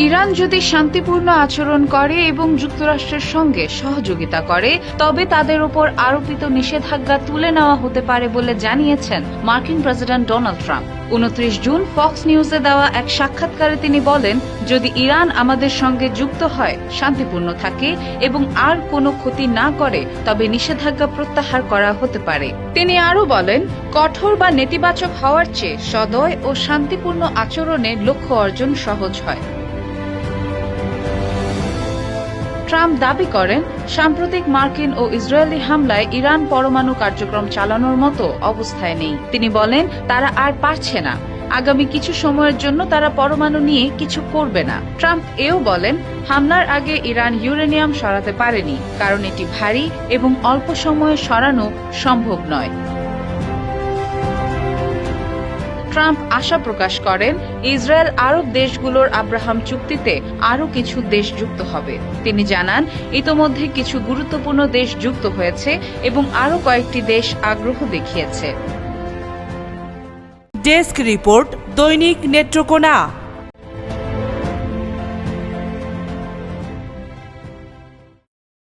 Iran যদি শান্তিপূর্ণ আচরণ করে এবং যুক্তরাষ্ট্রের সঙ্গে সহযোগিতা করে তবে তাদের উপর আরোপিত নিষেধাজ্ঞা তুলে নেওয়া হতে পারে বলে জানিয়েছেন মার্কিন president Donald Trump. 29 June Fox নিউজে দেওয়া এক সাক্ষাৎকারে তিনি বলেন, যদি ইরান আমাদের সঙ্গে যুক্ত হয়, শান্তিপূর্ণ থাকে এবং আর কোনো ক্ষতি না করে তবে নিষেধাজ্ঞা প্রত্যাহার করা হতে পারে। তিনি আরও বলেন, কঠোর বা নেতিবাচক হওয়ার চেয়ে সদয় ও শান্তিপূর্ণ আচরণে লক্ষ্য অর্জন সহজ হয়। ট্রাম্প দাবি করেন, সাম্প্রতিক মার্কিন ও ইসরায়েলি হামলায় ইরান পরমাণু কার্যক্রম চালানোর মতো অবস্থায় নেই। তিনি বলেন, তারা আর পারছে না। আগামী কিছু সময়ের জন্য তারা পরমাণু নিয়ে কিছু করবে না। ট্রাম্প এও বলেন, হামলার আগে ইরান ইউরেনিয়াম সরাতে পারেনি, কারণ এটি ভারী এবং অল্প সময়ে সরানো সম্ভব নয়। ট্রাম্প আশা প্রকাশ করেন, ইসরায়েল আরব দেশগুলোর আব্রাহাম চুক্তিতে আরও কিছু দেশ যুক্ত হবে। তিনি জানান, ইতোমধ্যে কিছু গুরুত্বপূর্ণ দেশ যুক্ত হয়েছে এবং আরও কয়েকটি দেশ আগ্রহ দেখিয়েছে। ডেস্ক রিপোর্ট, দৈনিক নেত্রকোনা।